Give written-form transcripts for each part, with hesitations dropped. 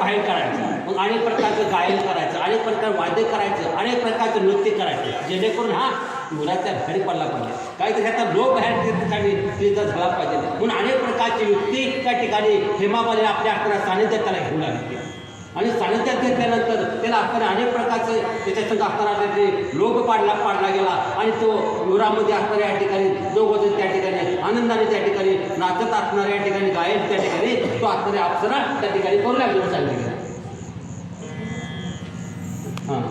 बाहेर काढायचं. मग अनेक प्रकारचं गायन करायचं, अनेक प्रकार वाद्य करायचं, अनेक प्रकारचं नृत्य करायचं, जेणेकरून हा मुलाच्या बाहेर पडला पाहिजे. काहीतरी ह्याचा लोक बाहेर त्या ठिकाणी तिथं झाला पाहिजे. म्हणून अनेक प्रकारची युक्ती त्या ठिकाणी हेमामालिनी आपल्या हाताला सानिध्यात त्याला घेऊन आली. आणि सानिध्यात घेतल्यानंतर त्याला आपण अनेक प्रकारचे त्याच्यासंग असताना ते लोक पाडला गेला. आणि तो युरामध्ये असणाऱ्या या ठिकाणी दोघं त्या ठिकाणी आनंदाने त्या ठिकाणी नाचत असणाऱ्या या ठिकाणी गायन त्या ठिकाणी तो असणाऱ्या अप्सरा त्या ठिकाणी करू लागली म्हणून सांगितलं. हां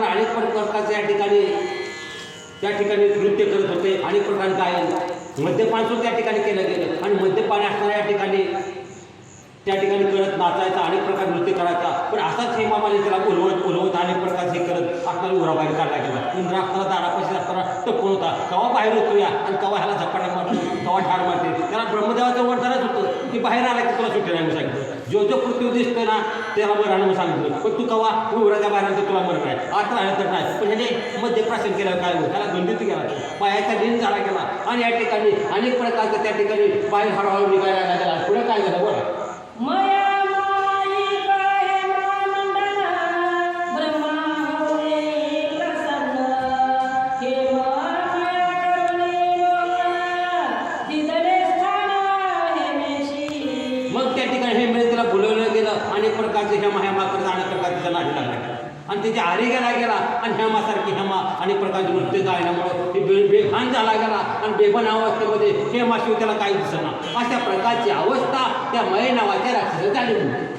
अनेक प्रकारचे त्या ठिकाणी नृत्य करत होते, अनेक प्रकारे गायन मद्यपान सुद्धा त्या ठिकाणी केलं गेलं. आणि मद्यपान असणाऱ्या या ठिकाणी त्या ठिकाणी करत नाचायचा, अनेक प्रकार नृत्य करायचा. पण असाच हेमामालिनी त्याला बोलवत अनेक प्रकारचे करत असणारा उरा बाहेर काढला गेला. इंद्र असताना दारापाशी असताना टपून होता, कवा बाहेर होतो या आणि कवा ह्याला झपाटा मारतो, कवा ठार मारते. त्याला ब्रह्मदेवाचं वरदानच होतं की बाहेर आला की तुला सुट्टी नाही म्हणून सांगितलं. जो पृथ्वी दिसतोय ना त्याला मरण म्हणून सांगितलं. पण तू कवा उराच्या बाहेर तर तुला मरण आहे, आत राहिलं तर नाही. पण ह्याने मध्यप्राशन केलं काय हो, त्याला दंडित केला, पायाचा दिन झाला गेला. आणि या ठिकाणी अनेक प्रकारचं त्या ठिकाणी पाय हळूहळू निघायला गेला. पुढे काय झालं बोला. अनेक प्रकारचे हेमा करत अनेक प्रकारचा नाडी लागला आणि त्याची आरी गेला आणि हेमासारखी हेमा अनेक प्रकारचे नृत्य गायनामुळे बेभान झाला गेला. आणि बेभान अवस्थेमध्ये हेमाशिव त्याला काही दिसना. अशा प्रकारची अवस्था त्या मय नावाच्या राक्षसाला झाली म्हणते.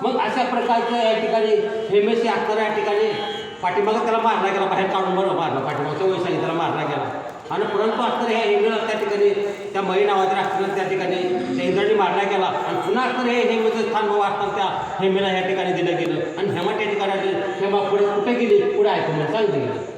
मग अशा प्रकारचं या ठिकाणी हेमेशी असणाऱ्या या ठिकाणी पाठीमागं त्याला मारला गेला, बाहेर काढून बरं मारला, पाठीमागच्या वैशाली त्याला मारला गेला. आणि परंतु असणाऱ्या ह्या हेमेला त्या ठिकाणी त्या मयी नावाच्या राष्ट्राला त्या ठिकाणी त्या इंद्राने मारला गेला. आणि पुन्हा असणारं हे हेमेचं स्थान असताना त्या हेमेला ह्या ठिकाणी दिलं गेलं. आणि हेमा त्या ठिकाणी हेमा पुढे कुठे गेली पुढे ऐकून मला सांगितलं गेलं.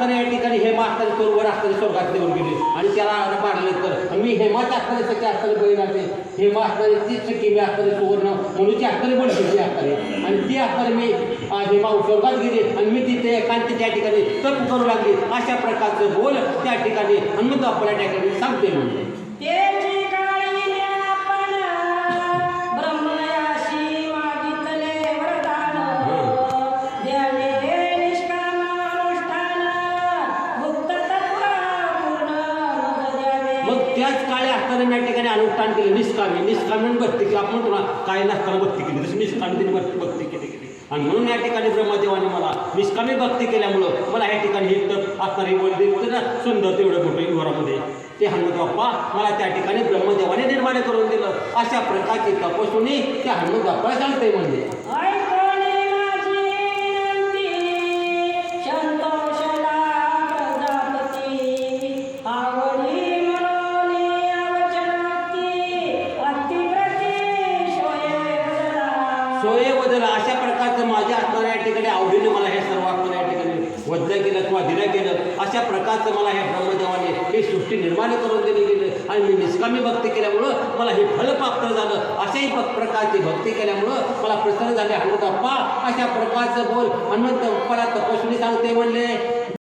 या ठिकाणी हेमा असताना तोरवर असताना स्वर्गात देऊन गेली. आणि त्याला मारल्यानंतर मी हेमाच्या असताना सखी असताना बहीण असते, हेमा असताना ती सखी मी असताना सुवर्ण म्हणूची असताना बनली असताना. आणि ती असताना मी हेमा स्वर्गात गेली आणि मी तिथे एकांत त्या ठिकाणी तप करू लागली. अशा प्रकारचं बोल त्या ठिकाणी हनुमंत आपल्या ठिकाणी सांगते म्हणते. या ठिकाणी अनुष्ठान केलं निष्कामी भक्ती केली. आपण तुला काय नसताना भक्ती केली तशी निष्कामी भक्ती केली. आणि म्हणून या ठिकाणी ब्रह्मदेवाने मला निष्कामी भक्ती केल्यामुळं मला या ठिकाणी हे तप असणारी वैदिक सुंदर तेवढं मोठं युवरामध्ये ते हनुमंत बाप्पा मला त्या ठिकाणी ब्रह्मदेवाने निर्माण करून दिलं. अशा प्रकारची तपस्वी त्या हनुमंत बाप्पाला सांगते म्हणजे. अशा प्रकारचं माझ्या असणाऱ्या या ठिकाणी आवडीने मला हे सर्व असणाऱ्या या ठिकाणी वजलं गेलं किंवा दिलं गेलं. अशा प्रकारचं मला ह्या ब्रह्मदेवाने ही सृष्टी निर्माण करून दिली गेली. आणि मी निष्कामी भक्ती केल्यामुळं मला हे फल प्राप्त झालं. अशाही प्रकारची भक्ती केल्यामुळं मला प्रसन्न झाले हनुमंत बाप्पा. अशा प्रकारचं बोल हनुमंत बाप्पाला तपस्वी सांगते म्हणले.